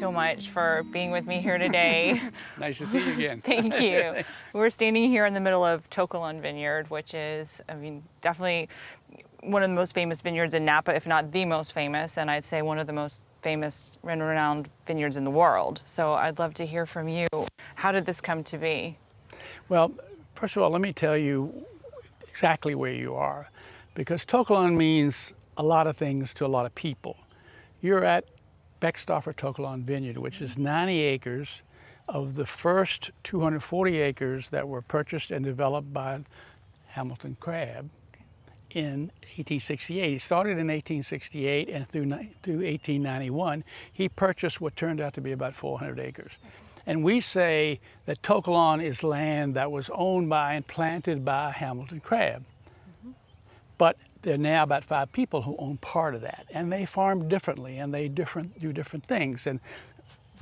so much for being with me here today. Nice to see you again. Thank you. We're standing here in the middle of Toque Cologne Vineyard, which is, I mean, definitely one of the most famous vineyards in Napa, if not the most famous, and I'd say one of the most famous and renowned vineyards in the world. So I'd love to hear from you. How did this come to be? Well, first of all, let me tell you exactly where you are, because Toque Cologne means a lot of things to a lot of people. You're at Beckstoffer Toque Cologne Vineyard, which is 90 acres of the first 240 acres that were purchased and developed by Hamilton Crabb in 1868. He started in 1868, and through 1891, he purchased what turned out to be about 400 acres. And we say that Toque Cologne is land that was owned by and planted by Hamilton Crabb. But there are now about 5 people who own part of that, and they farm differently, and they do different things. And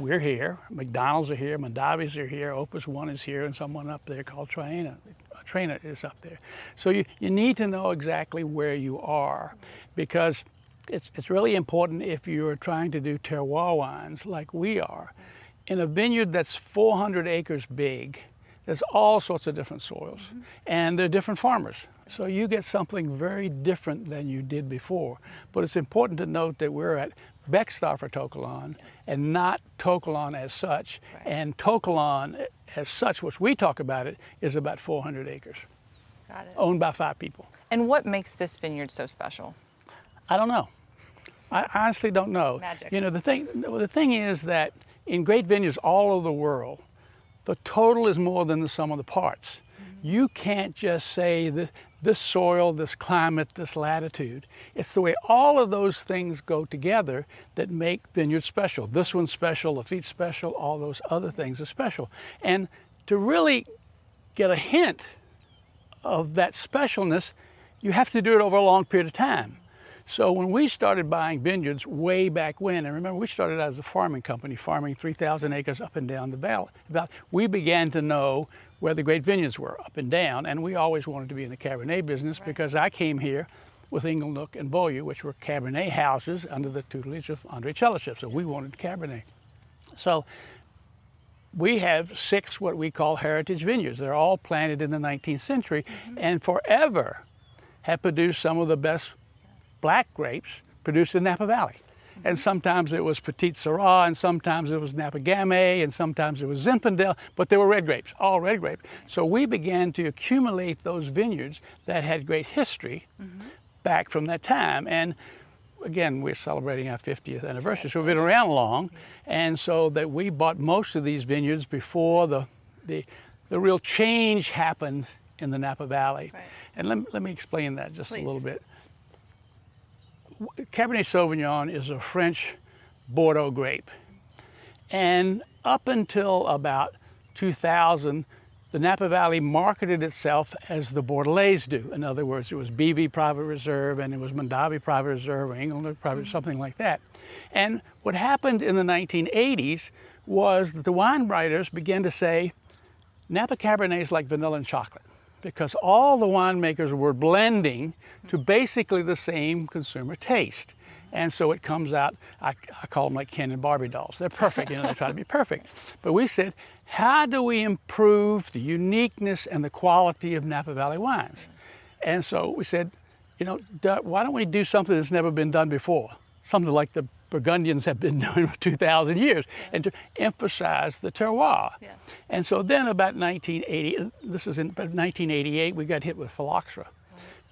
we're here, McDonald's are here, Mondavi's are here, Opus One is here, and someone up there called Traina is up there. So you need to know exactly where you are, because it's really important if you're trying to do terroir wines like we are. In a vineyard that's 400 acres big, there's all sorts of different soils, and they're different farmers. So you get something very different than you did before. But it's important to note that we're at Beckstoffer Toque Cologne and not Toque Cologne as such. Right. And Toque Cologne as such, which we talk about it, is about 400 acres. Got it. Owned by 5 people. And what makes this vineyard so special? I don't know. I honestly don't know. Magic. You know, the thing is that in great vineyards all over the world, the total is more than the sum of the parts. You can't just say this soil, this climate, this latitude. It's the way all of those things go together that make vineyards special. This one's special, Lafitte's special, all those other things are special. And to really get a hint of that specialness, you have to do it over a long period of time. So when we started buying vineyards way back when, and remember we started out as a farming company, farming 3,000 acres up and down the valley, we began to know where the great vineyards were, up and down, and we always wanted to be in the Cabernet business. Right. Because I came here with Inglenook and Beaulieu, which were Cabernet houses under the tutelage of André Chelyshev, so we wanted Cabernet. So we have 6 what we call heritage vineyards. They're all planted in the 19th century and forever have produced some of the best black grapes produced in Napa Valley. And sometimes it was Petit Syrah, and sometimes it was Napa Gamay, and sometimes it was Zinfandel, but they were red grapes, all red grapes. So we began to accumulate those vineyards that had great history back from that time. And again, we're celebrating our 50th anniversary, so we've been around long. And so that we bought most of these vineyards before the real change happened in the Napa Valley. Right. And let me explain that just a little bit. Cabernet Sauvignon is a French Bordeaux grape. And up until about 2000, the Napa Valley marketed itself as the Bordelais do. In other words, it was BV Private Reserve, and it was Mondavi Private Reserve, or Inglenook Private, something like that. And what happened in the 1980s was that the wine writers began to say, Napa Cabernet is like vanilla and chocolate, because all the winemakers were blending to basically the same consumer taste. And so it comes out, I call them like Ken and Barbie dolls. They're perfect, they try to be perfect. But we said, how do we improve the uniqueness and the quality of Napa Valley wines? And so we said, why don't we do something that's never been done before? Something like the Burgundians have been doing for 2,000 years, and to emphasize the terroir. Yeah. And so then about 1980, this is in 1988, we got hit with phylloxera.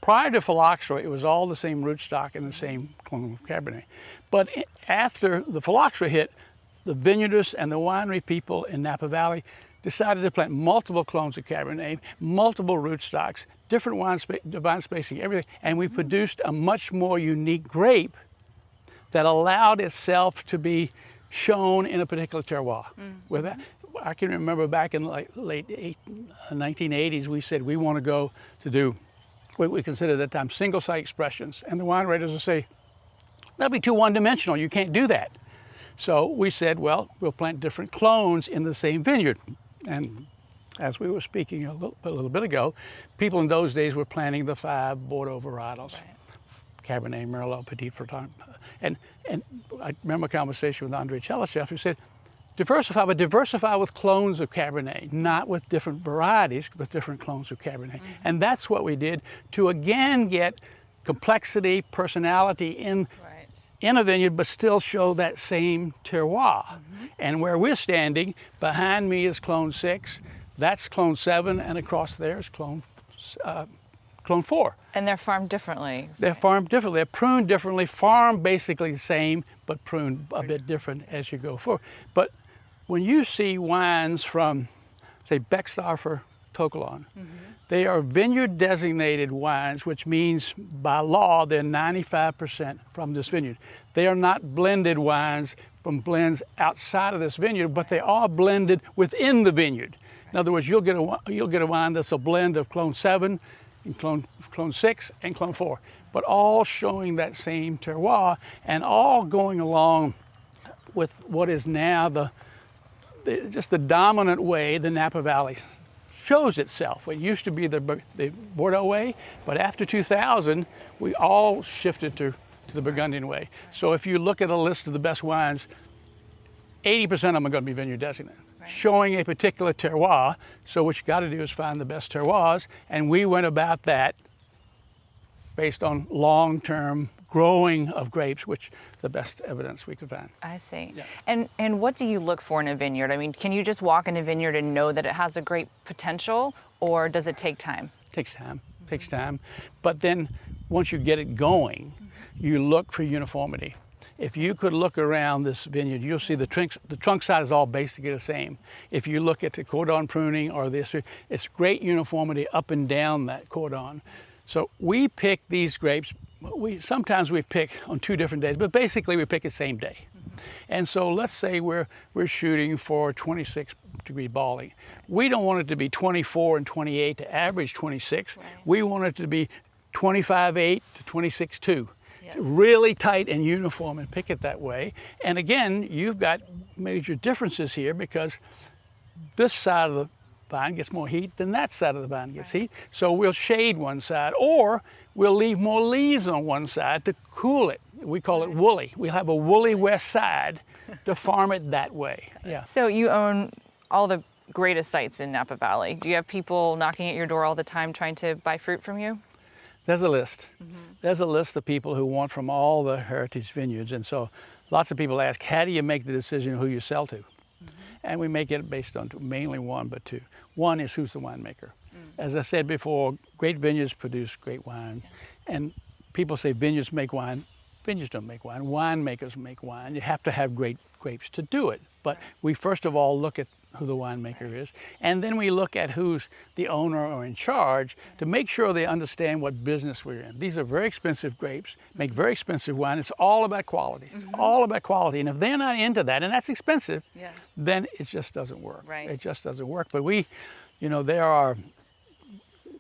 Prior to phylloxera, it was all the same rootstock and the same clone of Cabernet. But after the phylloxera hit, the vineyardists and the winery people in Napa Valley decided to plant multiple clones of Cabernet, multiple rootstocks, different vine spacing, everything, and we produced a much more unique grape that allowed itself to be shown in a particular terroir. With that, I can remember back in like late 1980s, we said we want to go to do what we considered at that time single site expressions, and the wine writers would say, that'd be too one-dimensional, you can't do that. So we said, well, we'll plant different clones in the same vineyard. And as we were speaking a little bit ago, people in those days were planting the 5 Bordeaux varietals. Right. Cabernet, Merlot, Petit Verdot. And I remember a conversation with Andre Chelyshev who said, diversify, but diversify with clones of Cabernet, not with different varieties, but different clones of Cabernet. And that's what we did to again get complexity, personality in a vineyard, but still show that same terroir. And where we're standing, behind me is clone 6, that's clone 7, and across there is clone 4. And they're farmed differently. They're farmed differently. They're pruned differently, farmed basically the same, but pruned a bit different as you go forward. But when you see wines from, say, Beckstoffer, Toque Cologne, they are vineyard designated wines, which means by law they're 95% from this vineyard. They are not blended wines from blends outside of this vineyard, but they are blended within the vineyard. In other words, you'll get a wine that's a blend of clone 7 and clone 6 and clone 4, but all showing that same terroir and all going along with what is now just the dominant way the Napa Valley shows itself. It used to be the Bordeaux way, but after 2000, we all shifted to the Burgundian way. So if you look at a list of the best wines, 80% of them are going to be vineyard designated, showing a particular terroir. So what you got to do is find the best terroirs, and we went about that based on long-term growing of grapes, which the best evidence we could find. I see. Yeah. And what do you look for in a vineyard? I mean, can you just walk in a vineyard and know that it has a great potential, or does it take time? Takes time. Takes time. But then once you get it going, you look for uniformity. If you could look around this vineyard, you'll see the trunk side is all basically the same. If you look at the cordon pruning or this, it's great uniformity up and down that cordon. So we pick these grapes. Sometimes we pick on 2 different days, but basically we pick the same day. And so let's say we're shooting for 26-degree barley. We don't want it to be 24 and 28 to average 26. We want it to be 25.8 to 26.2. Yes. Really tight and uniform, and pick it that way. And again, you've got major differences here because this side of the vine gets more heat than that side of the vine gets heat. So we'll shade one side, or we'll leave more leaves on one side to cool it. We call it woolly. We'll have a woolly west side to farm it that way. Yeah. So you own all the greatest sites in Napa Valley. Do you have people knocking at your door all the time trying to buy fruit from you? There's a list. There's a list of people who want from all the heritage vineyards. And so lots of people ask, how do you make the decision who you sell to? And we make it based on mainly 1, but 2. 1 is who's the winemaker. As I said before, great vineyards produce great wine. And people say vineyards make wine. Vineyards don't make wine. Winemakers make wine. You have to have great grapes to do it. But we first of all look at who the winemaker is, and then we look at who's the owner or in charge to make sure they understand what business we're in. These are very expensive grapes, make very expensive wine. It's all about quality. It's all about quality. And if they're not into that, and that's expensive, then it just doesn't work. It just doesn't work. But there are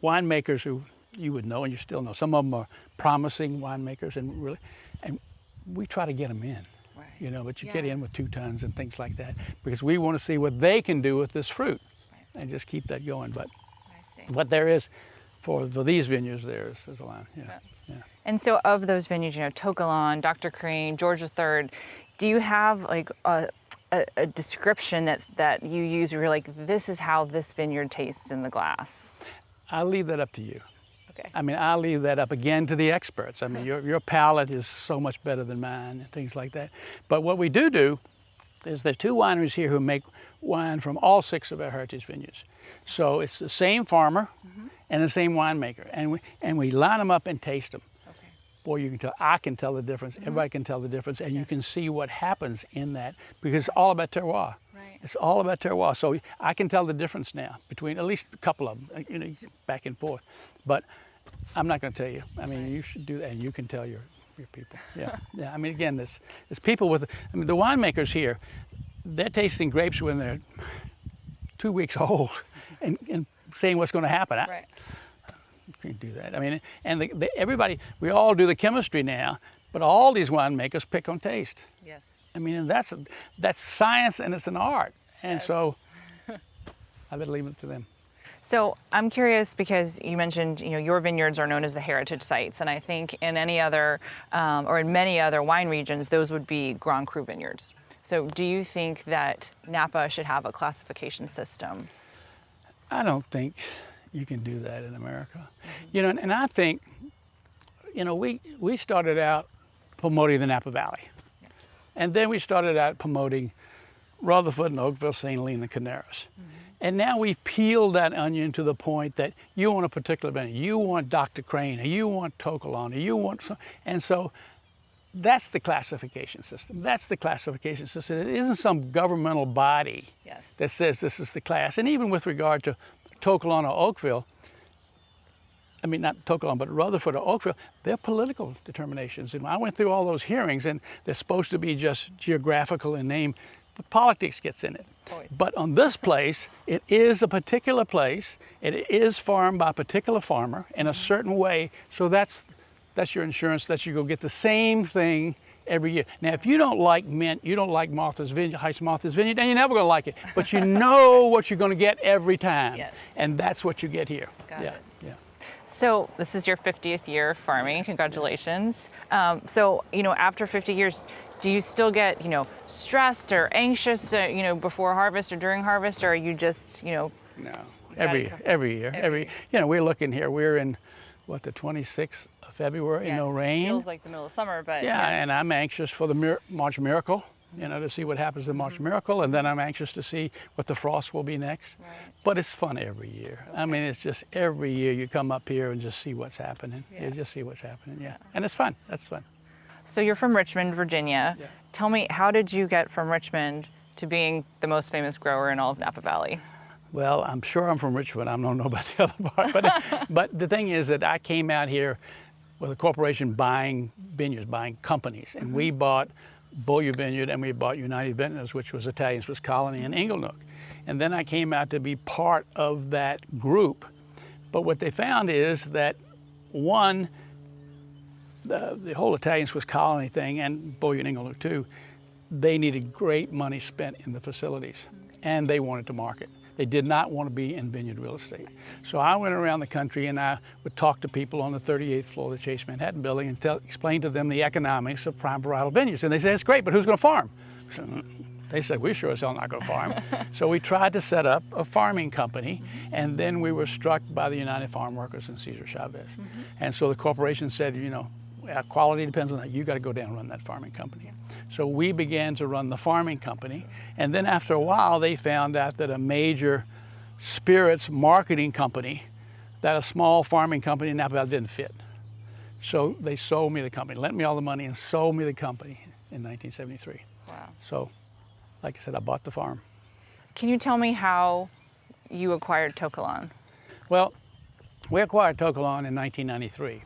winemakers who you would know, and you still know. Some of them are promising winemakers, and we try to get them in. But you get in with 2 tons and things like that because we want to see what they can do with this fruit and just keep that going. But what there is for these vineyards, there's a line. Yeah. And so of those vineyards, Toque Cologne, Dr. Cream, George III, do you have like a description that you use where you're like, this is how this vineyard tastes in the glass? I'll leave that up to you. Okay. I mean, I'll leave that up again to the experts. I mean, your palate is so much better than mine and things like that. But what we do is there are 2 wineries here who make wine from all 6 of our heritage vineyards. So it's the same farmer and the same winemaker, and we line them up and taste them. Okay. Boy, you can tell. I can tell the difference. Everybody can tell the difference, and you can see what happens in that because it's all about terroir. It's all about terroir. So I can tell the difference now between at least a couple of them, back and forth. But I'm not going to tell you. I mean, you should do that, and you can tell your people. Yeah. I mean, again, there's people with. I mean, the winemakers here, they're tasting grapes when they're 2 weeks old, and saying what's going to happen. You can't do that. I mean, and everybody, we all do the chemistry now, but all these winemakers pick on taste. Yes. I mean, and that's science and it's an art, and so I better leave it to them. So I'm curious because you mentioned, your vineyards are known as the heritage sites, and I think in any other, or in many other wine regions, those would be Grand Cru vineyards. So do you think that Napa should have a classification system? I don't think you can do that in America. And I think, we started out promoting the Napa Valley. Yeah. And then we started out promoting Rutherford and Oakville, St. Helena, and Canaris. And now we've peeled that onion to the point that you want a particular vineyard. You want Dr. Crane, or you want Toque Cologne, or you want some, and so that's the classification system. That's the classification system. It isn't some governmental body Yes. that says this is the class. And even with regard to Toque Cologne or Oakville, I mean, not Toque Cologne, but Rutherford or Oakville, they're political determinations. And I went through all those hearings, and they're supposed to be just geographical in name, but politics gets in it. Always. But on this place, it is a particular place. It is farmed by a particular farmer in a certain way. So that's your insurance that you go get the same thing every year. Now, if you don't like mint, you don't like Martha's Vineyard, Heights Martha's Vineyard, then you're never going to like it. But you know what you're going to get every time. Yes. And that's what you get here. Got yeah, it. yeah. So this is your 50th year farming. Congratulations. So, after 50 years, do you still get, stressed or anxious, before harvest or during harvest, or are you just, No, every year. We're looking here. We're in, the 26th of February, yes, no rain. Feels like the middle of summer, but yeah, yes. and I'm anxious for the March Miracle, to see what happens in March Miracle, and then I'm anxious to see what the frost will be next. Right. But it's fun every year. Okay. I mean, it's just every year you come up here and just see what's happening. Yeah. You just see what's happening, yeah. And it's fun, that's fun. So you're from Richmond, Virginia. Yeah. Tell me, how did you get from Richmond to being the most famous grower in all of Napa Valley? Well, I'm sure I'm from Richmond. I don't know about the other part. But the thing is that I came out here with a corporation buying vineyards, buying companies. And we bought Beaulieu Vineyard and we bought United Vintners, which was Italian Swiss Colony in Inglenook. And then I came out to be part of that group. But what they found is that, one, the whole Italian Swiss Colony thing, and Beaulieu and Inglenook too, they needed great money spent in the facilities, and they wanted to market. They did not want to be in vineyard real estate. So I went around the country and I would talk to people on the 38th floor of the Chase Manhattan building and explain to them the economics of prime varietal vineyards. And they said, it's great, but who's going to farm? So they said, we sure as hell not going to farm. So we tried to set up a farming company, and then we were struck by the United Farm Workers and Cesar Chavez. And so the corporation said, our quality depends on that. You got to go down and run that farming company. So we began to run the farming company. And then after a while, they found out that a major spirits marketing company, that a small farming company in Napa Valley didn't fit. So they sold me the company, lent me all the money and sold me the company in 1973. Wow. So, like I said, I bought the farm. Can you tell me how you acquired Toque Cologne? Well, we acquired Toque Cologne in 1993.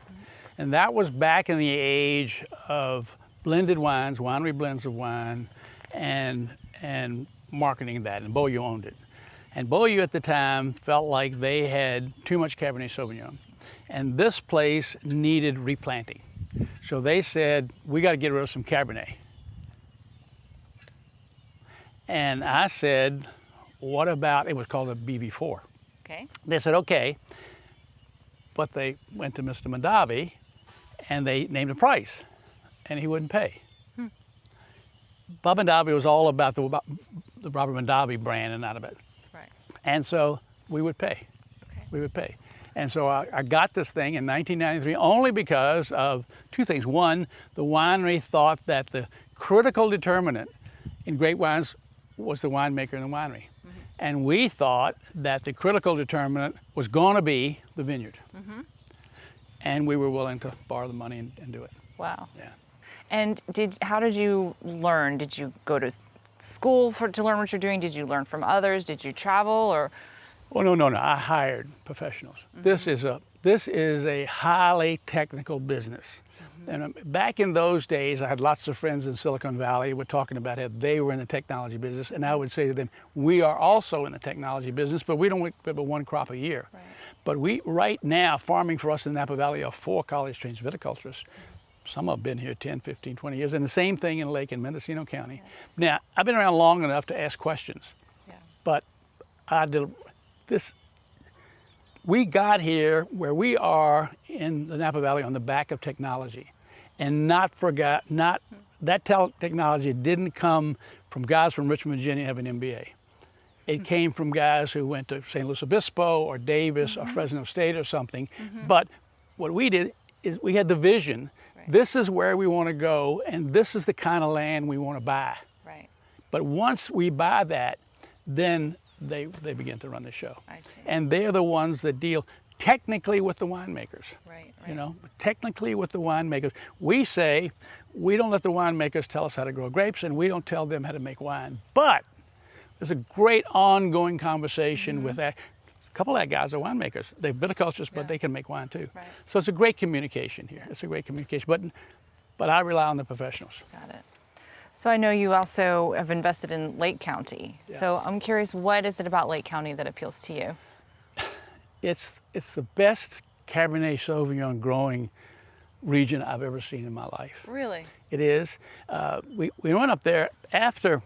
And that was back in the age of blended wines, winery blends of wine, and marketing that, and Beaulieu owned it. And Beaulieu at the time felt like they had too much Cabernet Sauvignon. And this place needed replanting. So they said, we got to get rid of some Cabernet. And I said, what about, it was called a BV4. Okay. They said, okay. But they went to Mr. Mondavi and they named a price, and he wouldn't pay. Bob Mondavi was all about the Robert Mondavi brand and not about it. Right. And so we would pay. Okay. We would pay. And so I got this thing in 1993 only because of two things. One, the winery thought that the critical determinant in great wines was the winemaker and the winery. And we thought that the critical determinant was going to be the vineyard. And we were willing to borrow the money and do it. Wow. Yeah. And how did you learn? Did you go to school to learn what you're doing? Did you learn from others? Did you travel, or? Oh, no. I hired professionals. This is a highly technical business. And back in those days, I had lots of friends in Silicon Valley who were talking about how they were in the technology business. And I would say to them, we are also in the technology business, but we don't get but one crop a year. Right. But right now, farming for us in Napa Valley are 4 college-trained viticulturists. Some have been here 10, 15, 20 years, and the same thing in Lake and Mendocino County. Now, I've been around long enough to ask questions, but we got here where we are in the Napa Valley on the back of technology, and not that technology didn't come from guys from Richmond, Virginia, have an MBA. It came from guys who went to St. Louis Obispo or Davis or Fresno State or something. But what we did is we had the vision. Right. This is where we want to go, and this is the kind of land we want to buy. Right. But once we buy that, then they begin to run the show. I see. And they're the ones that deal technically with the winemakers. Right. You know, technically with the winemakers. We say we don't let the winemakers tell us how to grow grapes, and we don't tell them how to make wine. But there's a great ongoing conversation with that. A couple of that guys are winemakers. They're viticulturists, but they can make wine too. Right. So it's a great communication here. It's a great communication. But I rely on the professionals. Got it. So I know you also have invested in Lake County. Yeah. So I'm curious, what is it about Lake County that appeals to you? It's the best Cabernet Sauvignon growing region I've ever seen in my life. Really? It is. We went up there after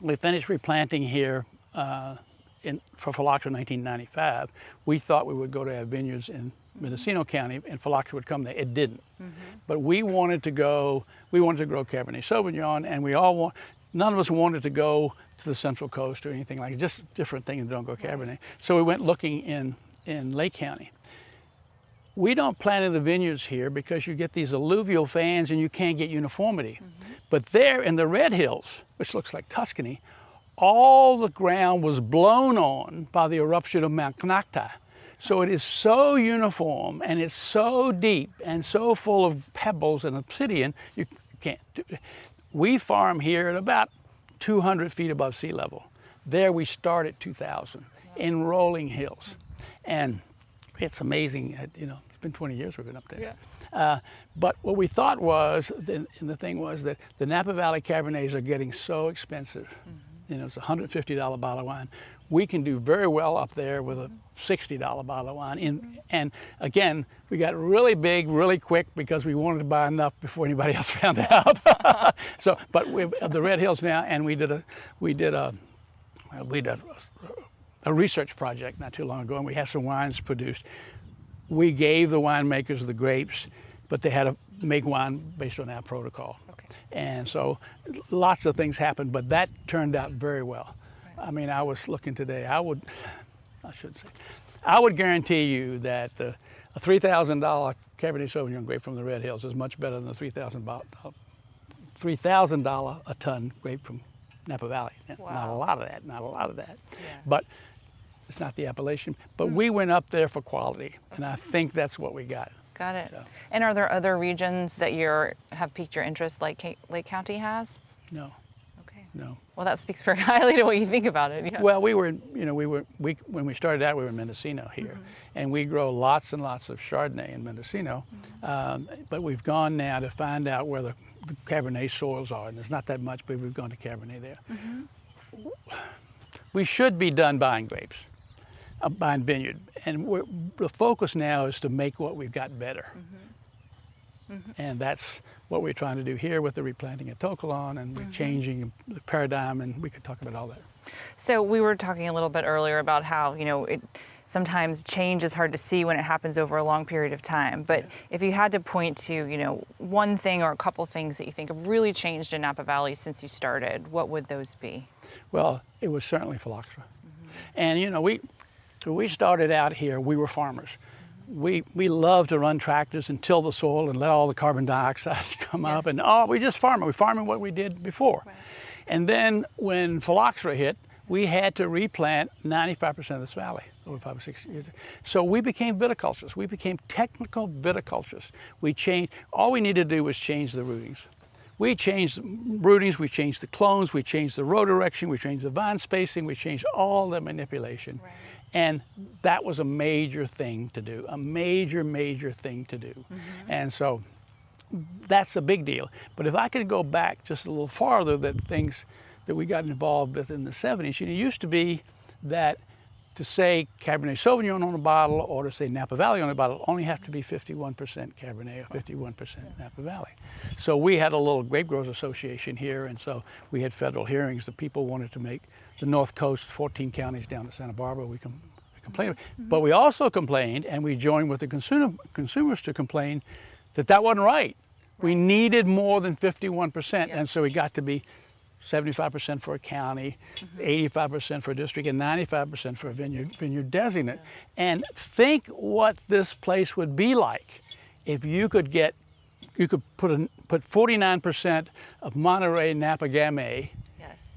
we finished replanting here for Phylloxera in 1995. We thought we would go to our vineyards in Mendocino County and Phylloxera would come there. It didn't. But we wanted to grow Cabernet Sauvignon, and none of us wanted to go to the Central Coast or anything like that, just different things that don't go Cabernet. So we went looking in Lake County. We don't plant in the vineyards here because you get these alluvial fans and you can't get uniformity. But there in the Red Hills, which looks like Tuscany, all the ground was blown on by the eruption of Mount Knakta. So it is so uniform and it's so deep and so full of pebbles and obsidian, you can't do it. We farm here at about 200 feet above sea level. There we start at 2,000 in rolling hills. And it's amazing, you know, it's been 20 years we've been up there. Yeah. But what we thought was, and the thing was that the Napa Valley Cabernets are getting so expensive. You know, it's a $150 bottle of wine. We can do very well up there with a $60 bottle of wine. And again, we got really big, really quick because we wanted to buy enough before anybody else found out. But we're at the Red Hills now, and we did a research project not too long ago, and we had some wines produced. We gave the winemakers the grapes, but they had to make wine based on our protocol. Okay. And so lots of things happened, but that turned out very well. Right. I mean, I was looking today, I would guarantee you that a $3,000 Cabernet Sauvignon grape from the Red Hills is much better than a $3,000 a ton grape from Napa Valley. Wow. Not a lot of that. Yeah. But it's not the appellation. But we went up there for quality, and I think that's what we got. Got it. So. And are there other regions that have piqued your interest, like Lake County has? No. Okay. No. Well, that speaks very highly to what you think about it. Yeah. Well, when we started out, we were in Mendocino here, and we grow lots and lots of Chardonnay in Mendocino. But we've gone now to find out where the Cabernet soils are, and there's not that much, but we've gone to Cabernet there. We should be done buying grapes. Buying vineyard, and the focus now is to make what we've got better. And that's what we're trying to do here with the replanting at Toque Cologne, and we're changing the paradigm, and we could talk about all that. So we were talking a little bit earlier about how, you know, sometimes change is hard to see when it happens over a long period of time. But if you had to point to, you know, one thing or a couple things that you think have really changed in Napa Valley since you started, what would those be? Well, it was certainly Phylloxera. And, you know, when we started out here, we were farmers. We loved to run tractors and till the soil and let all the carbon dioxide come up, and we just farm it. We farmed what we did before. Right. And then when Phylloxera hit, we had to replant 95% of this valley over 5 or 6 years. So we became viticulturists. We became technical viticulturists. All we needed to do was change the rootings. We changed the rootings, we changed the clones, we changed the row direction, we changed the vine spacing, we changed all the manipulation. Right. And that was a major thing to do, a major thing to do. And so that's a big deal. But if I could go back just a little farther, that things that we got involved with in the 70s, you know, it used to be that to say Cabernet Sauvignon on a bottle or to say Napa Valley on a bottle only have to be 51% Cabernet or 51% Napa Valley. So we had a little grape growers association here, and so we had federal hearings. The people wanted to make the North Coast, 14 counties down to Santa Barbara. We come complained. But we also complained, and we joined with the consumers to complain that that wasn't right. We needed more than 51%, and so we got to be 75% for a county, 85% for a district, and 95% for a vineyard designate. And think what this place would be like if you could put 49% of Monterey Napa Gamay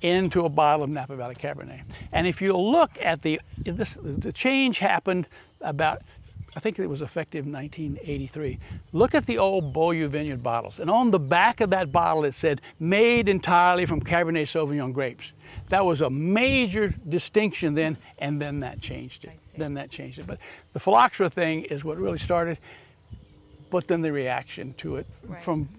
into a bottle of Napa Valley Cabernet. And if you look at the change happened about, I think it was effective in 1983. Look at the old Beaulieu Vineyard bottles. And on the back of that bottle it said, made entirely from Cabernet Sauvignon grapes. That was a major distinction then, and then that changed it. But the phylloxera thing is what really started, but then the reaction to it from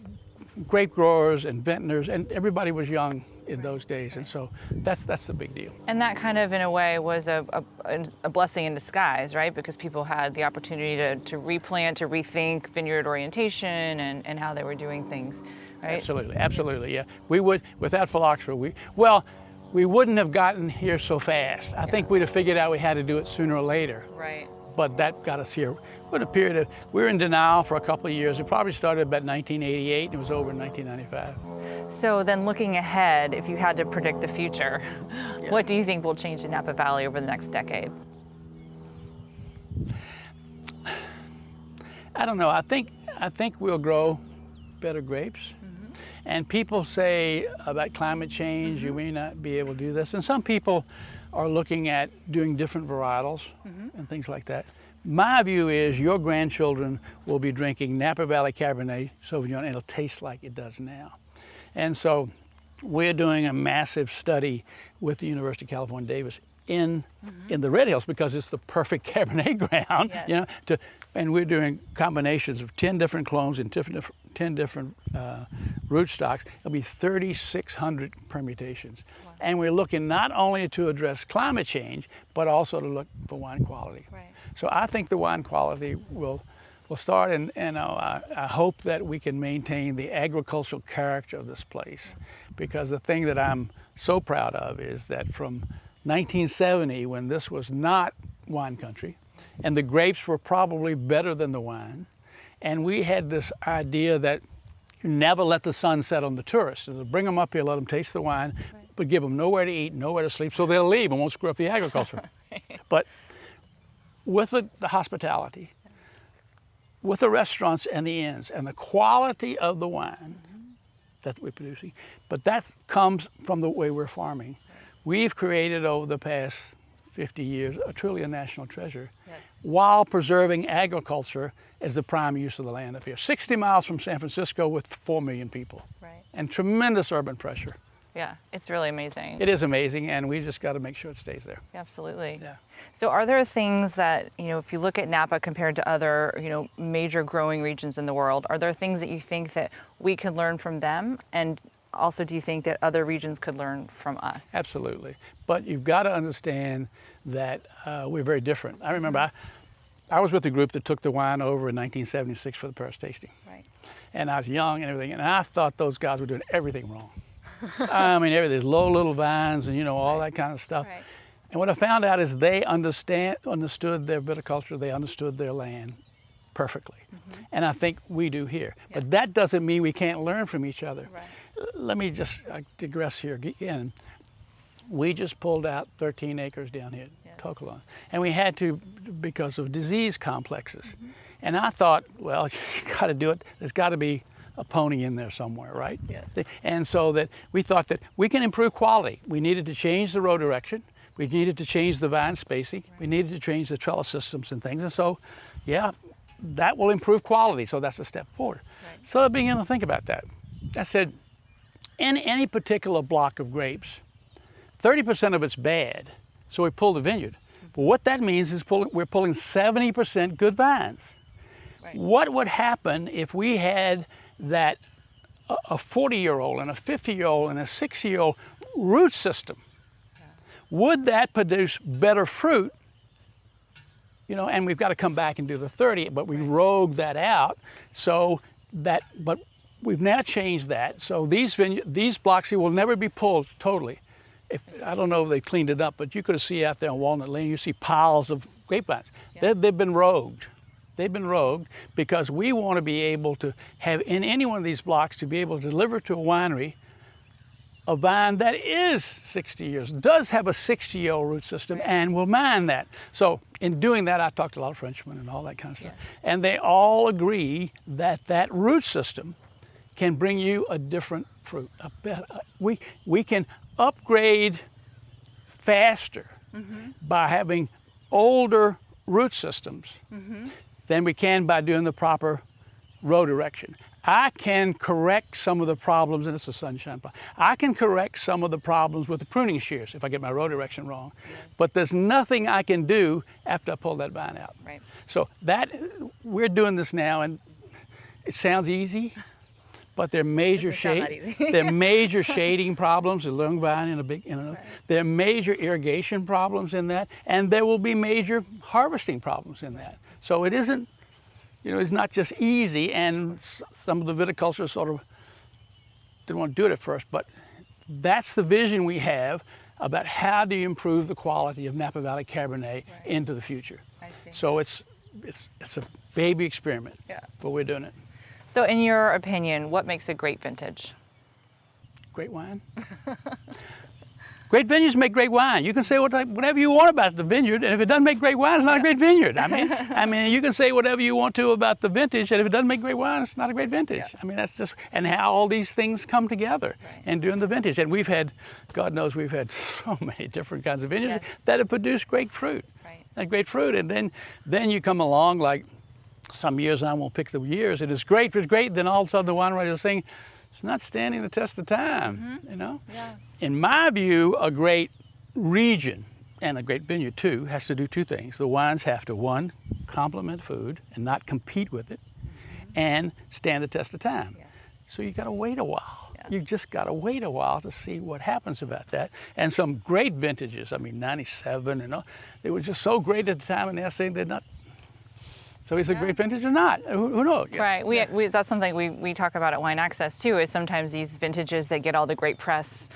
grape growers and vintners, and everybody was young in those days, and so that's the big deal. And that kind of, in a way, was a blessing in disguise, right? Because people had the opportunity to replant, to rethink vineyard orientation and how they were doing things, right? Absolutely, yeah. We would, without phylloxera, we wouldn't have gotten here so fast. I think we'd have figured out we had to do it sooner or later. Right. But that got us here. With a period of, we were in denial for a couple of years. It probably started about 1988 and it was over in 1995. So then looking ahead, if you had to predict the future, what do you think will change in Napa Valley over the next decade? I don't know. I think we'll grow better grapes. And people say about climate change, you may not be able to do this. And some people are looking at doing different varietals and things like that. My view is your grandchildren will be drinking Napa Valley Cabernet Sauvignon and it'll taste like it does now. And so we're doing a massive study with the University of California, Davis in the Red Hills because it's the perfect Cabernet ground, you know, and we're doing combinations of 10 different clones and 10 different rootstocks. It'll be 3,600 permutations. Wow. And we're looking not only to address climate change, but also to look for wine quality. Right. So I think the wine quality will start, and I hope that we can maintain the agricultural character of this place, because the thing that I'm so proud of is that from 1970, when this was not wine country, and the grapes were probably better than the wine, and we had this idea that you never let the sun set on the tourists. So bring them up here, let them taste the wine, but give them nowhere to eat, nowhere to sleep, so they'll leave and won't screw up the agriculture. But with the hospitality, with the restaurants and the inns, and the quality of the wine that we're producing, but that comes from the way we're farming. We've created over the past 50 years truly a national treasure, while preserving agriculture as the prime use of the land up here. 60 miles from San Francisco with 4 million people, and tremendous urban pressure. Yeah, it's really amazing. It is amazing, and we just got to make sure it stays there. Absolutely. Yeah. So are there things that, you know, if you look at Napa compared to other, you know, major growing regions in the world, are there things that you think that we could learn from them? And also, do you think that other regions could learn from us? Absolutely. But you've got to understand that we're very different. I remember I was with the group that took the wine over in 1976 for the Paris tasting. Right. And I was young and everything, and I thought those guys were doing everything wrong. I mean, everything, low little vines and, you know, all that kind of stuff. Right. And what I found out is they understood their viticulture, they understood their land perfectly. And I think we do here. Yeah. But that doesn't mean we can't learn from each other. Right. Let me just digress here again. We just pulled out 13 acres down here at Toque Cologne. And we had to because of disease complexes. And I thought, well, you got to do it. There's got to be a pony in there somewhere, right? Yes. And so that we thought that we can improve quality. We needed to change the row direction. We needed to change the vine spacing. Right. We needed to change the trellis systems and things. And so, yeah, that will improve quality. So that's a step forward. Right. So I began to think about that. I said, in any particular block of grapes, 30% of it's bad. So we pull the vineyard. But what that means is we're pulling 70% good vines. Right. What would happen if we had that a 40-year-old and a 50-year-old and a 60-year-old root system? Would that produce better fruit? You know, and we've got to come back and do the 30, but we rogue that out. So that, but we've now changed that. So these blocks here will never be pulled totally. I don't know if they cleaned it up, but you could see out there on Walnut Lane, you see piles of grapevines. Yeah. They've been rogued. They've been rogued because we want to be able to have, in any one of these blocks, to be able to deliver to a winery a vine that is 60 years, does have a 60-year-old root system, Right. and will mind that. So in doing that, I talked to a lot of Frenchmen and all that kind of stuff. Yeah. And they all agree that that root system can bring you a different fruit. We can upgrade faster by having older root systems than we can by doing the proper row direction. I can correct some of the problems, and it's a sunshine problem. I can correct some of the problems with the pruning shears if I get my row direction wrong. Yes. But there's nothing I can do after I pull that vine out. Right. So we're doing this now, and it sounds easy, but there are major Doesn't sound that easy. there are major shading problems, a long vine in a big, Right. there are major irrigation problems in that, and there will be major harvesting problems in that. So it isn't, it's not just easy, and some of the viticulture sort of didn't want to do it at first, but that's the vision we have about how do you improve the quality of Napa Valley Cabernet into the future. I see. So it's a baby experiment, Yeah. but we're doing it. So in your opinion, what makes a great vintage? Great wine. Great vineyards make great wine. You can say whatever you want about the vineyard, and if it doesn't make great wine, it's not a great vineyard. I mean, you can say whatever you want to about the vintage, and if it doesn't make great wine, it's not a great vintage. Yeah. I mean, that's just, and how all these things come together and during the vintage. And we've had, God knows, we've had so many different kinds of vineyards that have produced great fruit. Right. Great fruit, and then you come along like some years, I won't pick the years, it is great, it's great, then all of a sudden the wine writer is saying, it's not standing the test of time, Yeah. In my view, a great region, and a great vineyard too, has to do two things. The wines have to, one, complement food and not compete with it, and stand the test of time. Yes. So you gotta wait a while. Yeah. You just gotta wait a while to see what happens about that. And some great vintages, 97 and all, they were just so great at the time, and they're saying they're not. So is it a great vintage or not? Who knows? Right. We that's something we talk about at Wine Access too. Is sometimes these vintages that get all the great press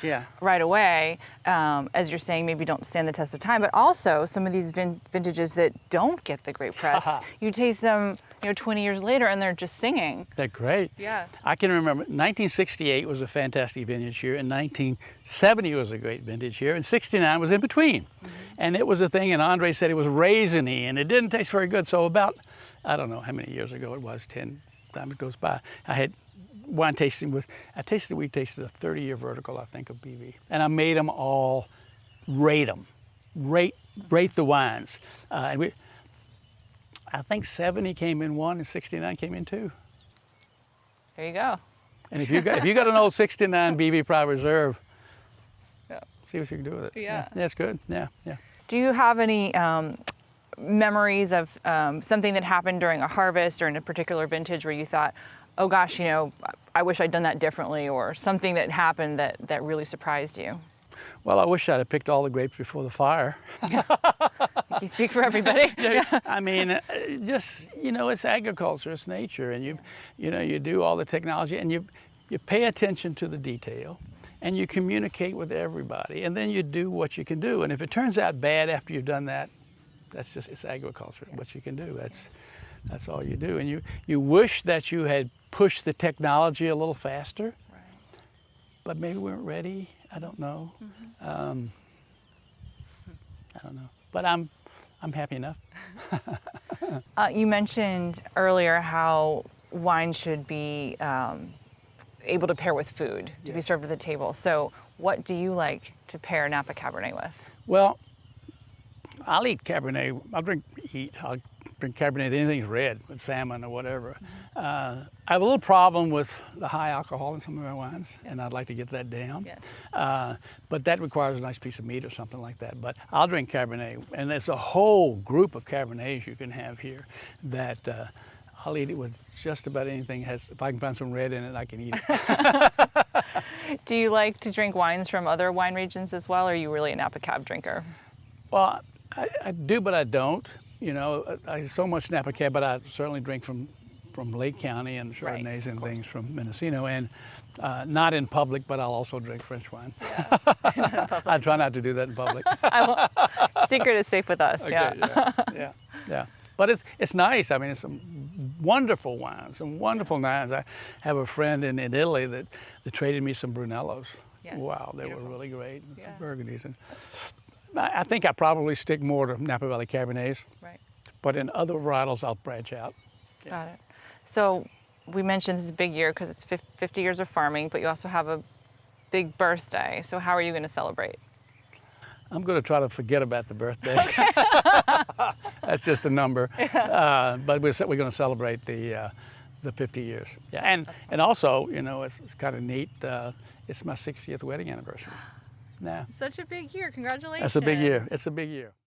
right away, as you're saying, maybe don't stand the test of time. But also some of these vintages that don't get the great press, you taste them, 20 years later, and they're just singing. They're great. Yeah. I can remember 1968 was a fantastic vintage year, and 1970 was a great vintage year, and 69 was in between. And it was a thing, and Andre said it was raisiny, and it didn't taste very good. So about, I don't know how many years ago it was, 10 time it goes by, I had wine tasting we tasted a 30-year vertical, I think, of BV. And I made them all rate the wines. And I think 70 came in one and 69 came in two. There you go. And if you got an old 69 BV Private Reserve, see what you can do with it. Yeah. That's good. Yeah. Do you have any memories of something that happened during a harvest or in a particular vintage where you thought, oh gosh, I wish I'd done that differently, or something that happened that really surprised you? Well, I wish I'd have picked all the grapes before the fire. You speak for everybody. I mean, just, it's agriculture, it's nature, and you do all the technology, and you pay attention to the detail, and you communicate with everybody, and then you do what you can do. And if it turns out bad after you've done that, it's agriculture. What you can do, that's all you do. And you wish that you had pushed the technology a little faster, but maybe we weren't ready. I don't know. I don't know. But I'm happy enough. You mentioned earlier how wine should be able to pair with food, to be served at the table. So what do you like to pair Napa Cabernet with? Well, I'll eat Cabernet. I'll drink Cabernet, anything's red, with salmon or whatever. I have a little problem with the high alcohol in some of my wines, and I'd like to get that down. Yes. But that requires a nice piece of meat or something like that. But I'll drink Cabernet, and there's a whole group of Cabernets you can have here that I'll eat it with just about anything. If I can find some red in it, I can eat it. Do you like to drink wines from other wine regions as well, or are you really a Napa Cab drinker? Well, I do, but I don't. I so much Napa Cab, but I certainly drink from Lake County and Chardonnays and things from Mendocino, and not in public, but I'll also drink French wine. Yeah. I try not to do that in public. Secret is safe with us. Okay, Yeah. yeah. But it's nice. I mean, it's some wonderful wines, some wonderful wines. I have a friend in Italy that traded me some Brunellos. Yes, Wow, they beautiful. were really great. And some Yeah. Burgundies. And I think I probably stick more to Napa Valley Cabernets, Right. but in other varietals I'll branch out. Got it. So we mentioned this is a big year because it's 50 years of farming, but you also have a big birthday. So how are you going to celebrate? I'm going to try to forget about the birthday. That's just a number. But we're going to celebrate the 50 years. Yeah, and also, you know, it's kind of neat. It's my 60th wedding anniversary. Now, Such a big year. Congratulations. that's a big year. It's a big year.